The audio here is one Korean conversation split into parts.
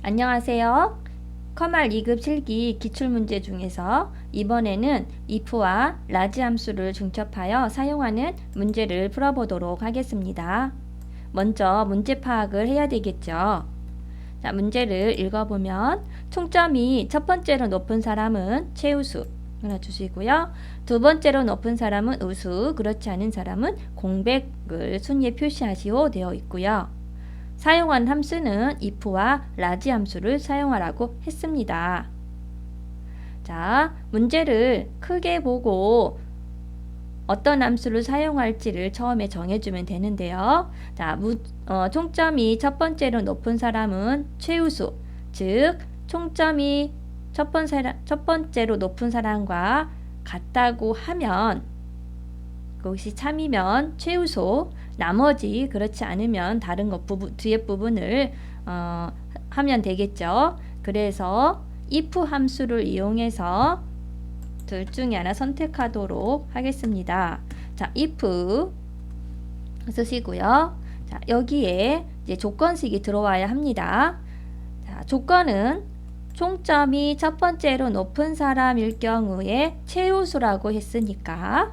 안녕하세요. 커말 2급 실기 기출문제 중에서 이번에는 if와 라지 함수를 중첩하여 사용하는 문제를 풀어보도록 하겠습니다. 먼저 문제 파악을 해야 되겠죠. 자, 문제를 읽어보면 총점이 첫 번째로 높은 사람은 최우수 알아주시고요. 두 번째로 높은 사람은 우수, 그렇지 않은 사람은 공백을 순위에 표시하시오 되어 있고요. 사용한 함수는 if와 라지 함수를 사용하라고 했습니다. 자, 문제를 크게 보고 어떤 함수를 사용할지를 처음에 정해주면 되는데요. 자, 총점이 첫 번째로 높은 사람은 최우수, 즉 총점이 첫 번째로 높은 사람과 같다고 하면 그것이 참이면 최우수, 나머지 그렇지 않으면 다른 것 뒤에 부분을 하면 되겠죠. 그래서 if 함수를 이용해서 둘 중에 하나 선택하도록 하겠습니다. 자, if 쓰시고요. 자, 여기에 이제 조건식이 들어와야 합니다. 자, 조건은 총점이 첫 번째로 높은 사람일 경우에 최우수라고 했으니까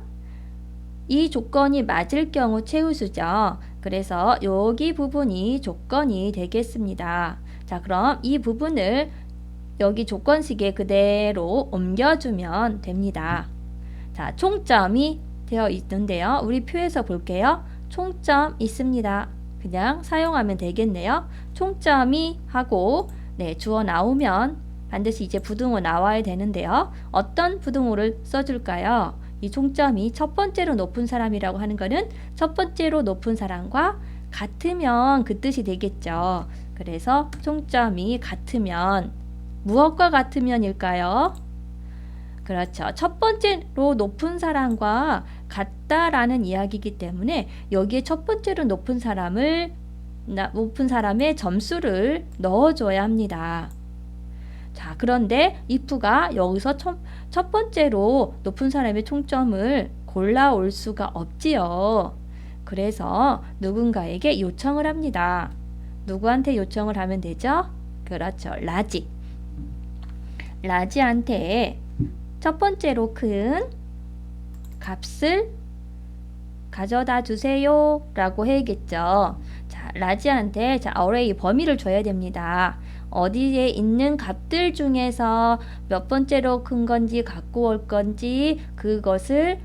이 조건이 맞을 경우 최우수죠. 그래서 여기 부분이 조건이 되겠습니다. 자, 그럼 이 부분을 여기 조건식에 그대로 옮겨주면 됩니다. 자, 총점이 되어 있는데요. 우리 표에서 볼게요. 총점 있습니다. 그냥 사용하면 되겠네요. 총점이 하고 주어 나오면 반드시 이제 부등호 나와야 되는데요. 어떤 부등호를 써줄까요? 이 총점이 첫 번째로 높은 사람이라고 하는 거는 첫 번째로 높은 사람과 같으면 그 뜻이 되겠죠. 그래서 총점이 같으면 무엇과 같으면일까요? 그렇죠. 첫 번째로 높은 사람과 같다라는 이야기이기 때문에 여기에 첫 번째로 높은 사람의 점수를 넣어줘야 합니다. 자, 그런데 if가 여기서 첫 번째로 높은 사람의 총점을 골라올 수가 없지요. 그래서 누군가에게 요청을 합니다. 누구한테 요청을 하면 되죠? 그렇죠. 라지한테 첫 번째로 큰 값을 가져다 주세요 라고 해야겠죠. 자, 라지한테 array 범위를 줘야 됩니다. 어디에 있는 값들 중에서 몇 번째로 큰 건지 갖고 올 건지 그것을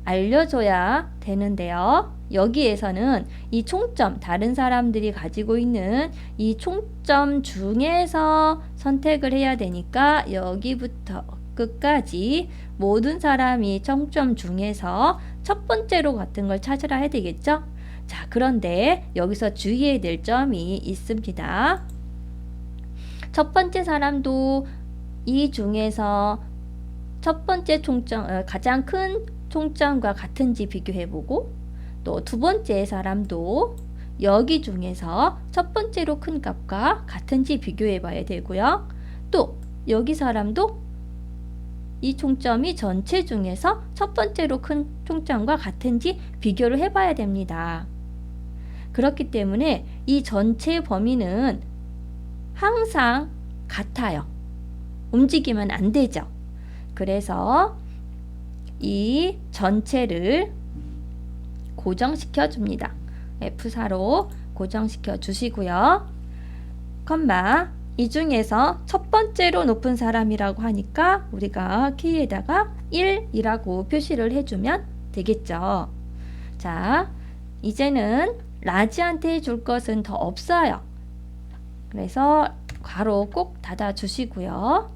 알려줘야 되는데요. 여기에서는 이 총점, 다른 사람들이 가지고 있는 이 총점 중에서 선택을 해야 되니까 여기부터 끝까지 모든 사람이 총점 중에서 첫 번째로 같은 걸 찾으라 해야 되겠죠? 자, 그런데 여기서 주의해야 될 점이 있습니다. 첫 번째 사람도 이 중에서 첫 번째 총점, 가장 큰 총점과 같은지 비교해보고 또 두 번째 사람도 여기 중에서 첫 번째로 큰 값과 같은지 비교해봐야 되고요. 또 여기 사람도 이 총점이 전체 중에서 첫 번째로 큰 총점과 같은지 비교를 해봐야 됩니다. 그렇기 때문에 이 전체 범위는 항상 같아요. 움직이면 안 되죠. 그래서 이 전체를 고정시켜 줍니다. F4로 고정시켜 주시고요. 이 중에서 첫 번째로 높은 사람이라고 하니까 우리가 키에다가 1이라고 표시를 해주면 되겠죠. 자, 이제는 라지한테 줄 것은 더 없어요. 그래서 괄호 꼭 닫아 주시고요.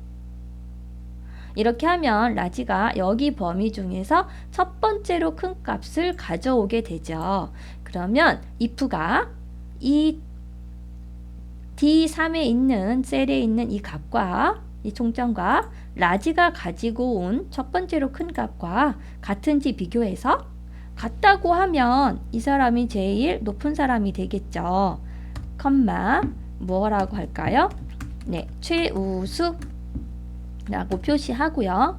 이렇게 하면 라지가 여기 범위 중에서 첫 번째로 큰 값을 가져오게 되죠. 그러면 if가 이 D3에 있는 셀에 있는 이 값과 이 총점과 라지가 가지고 온 첫 번째로 큰 값과 같은지 비교해서 같다고 하면 이 사람이 제일 높은 사람이 되겠죠. 뭐라고 할까요? 최우수 라고 표시하고요.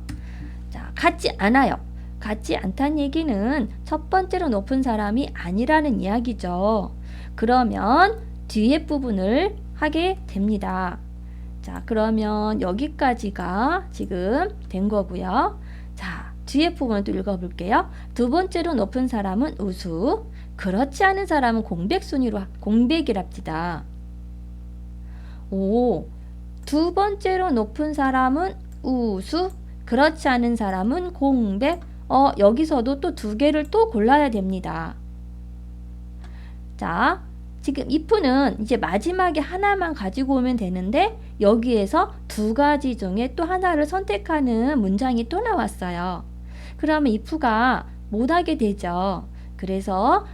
자, 같지 않아요. 같지 않다는 얘기는 첫 번째로 높은 사람이 아니라는 이야기죠. 그러면 뒤에 부분을 하게 됩니다. 자, 그러면 여기까지가 지금 된 거고요. 자, 뒤에 부분을 또 읽어볼게요. 두 번째로 높은 사람은 우수, 그렇지 않은 사람은 공백이랍니다. 오, 두 번째로 높은 사람은 우수, 그렇지 않은 사람은 공백. 여기서도 또 두 개를 또 골라야 됩니다. 자, 지금 if는 이제 마지막에 하나만 가지고 오면 되는데 여기에서 두 가지 중에 또 하나를 선택하는 문장이 또 나왔어요. 그러면 if가 못하게 되죠. 그래서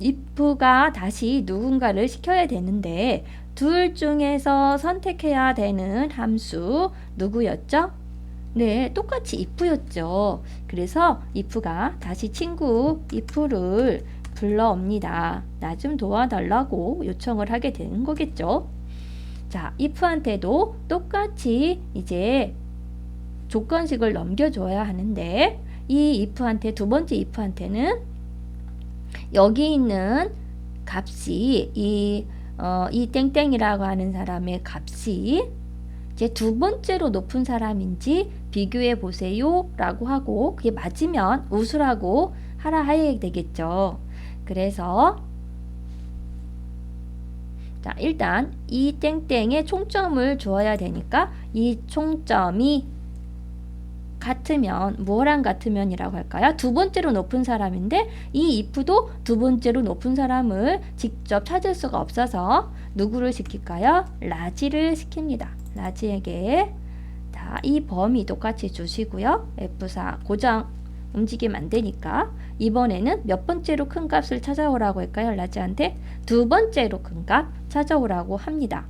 if가 다시 누군가를 시켜야 되는데 둘 중에서 선택해야 되는 함수 누구였죠? 네, 똑같이 if였죠. 그래서 if가 다시 친구 if를 불러옵니다. 나 좀 도와달라고 요청을 하게 되는 거겠죠. 자, if한테도 똑같이 이제 조건식을 넘겨줘야 하는데 이 if한테 두 번째 if한테는 여기 있는 값이 이 땡땡이라고 하는 사람의 값이 이제 두 번째로 높은 사람인지 비교해 보세요 라고 하고 그게 맞으면 우수라고 하라 해야 되겠죠. 그래서 자, 일단 이 땡땡에 총점을 주어야 되니까 이 총점이 같으면 뭐랑 같으면이라고 할까요? 두 번째로 높은 사람인데 이 if도 두 번째로 높은 사람을 직접 찾을 수가 없어서 누구를 시킬까요? 라지를 시킵니다. 라지에게 자, 이 범위 똑같이 주시고요. F4 고정 움직이면 안 되니까 이번에는 몇 번째로 큰 값을 찾아오라고 할까요? 라지한테 두 번째로 큰 값 찾아오라고 합니다.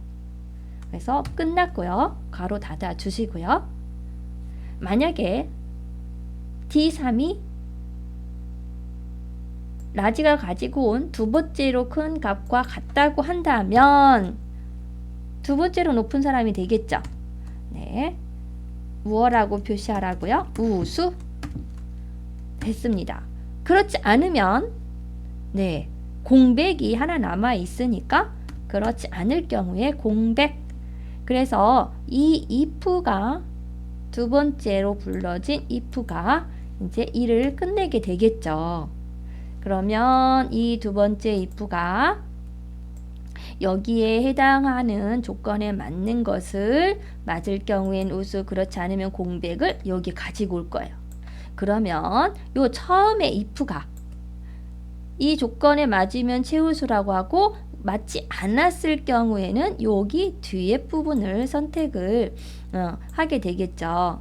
그래서 끝났고요. 가로 닫아 주시고요. 만약에 D3이 라지가 가지고 온 두 번째로 큰 값과 같다고 한다면 두 번째로 높은 사람이 되겠죠. 네, 무엇라고 표시하라고요? 우수 됐습니다. 그렇지 않으면 네, 공백이 하나 남아 있으니까 그렇지 않을 경우에 공백. 그래서 이 if가 두 번째로 불러진 if가 이제 일을 끝내게 되겠죠. 그러면 이 두 번째 if가 여기에 해당하는 조건에 맞는 것을 맞을 경우엔 우수, 그렇지 않으면 공백을 여기 가지고 올 거예요. 그러면 요 처음에 if가 이 조건에 맞으면 최우수라고 하고 맞지 않았을 경우에는 여기 뒤에 부분을 선택을 하게 되겠죠.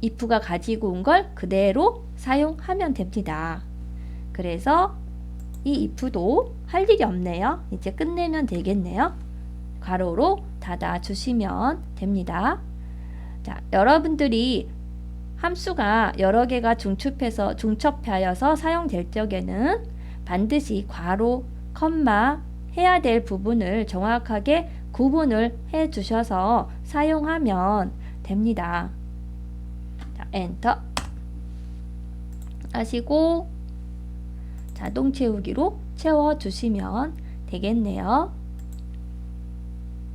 if가 가지고 온 걸 그대로 사용하면 됩니다. 그래서 이 if도 할 일이 없네요. 이제 끝내면 되겠네요. 가로로 닫아 주시면 됩니다. 자, 여러분들이 함수가 여러 개가 중첩하여서 사용될 적에는 반드시 괄호, 컴마 해야 될 부분을 정확하게 구분을 해 주셔서 사용하면 됩니다. 자, 엔터 하시고 자동 채우기로 채워주시면 되겠네요.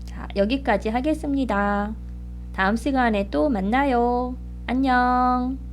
자, 여기까지 하겠습니다. 다음 시간에 또 만나요. 안녕.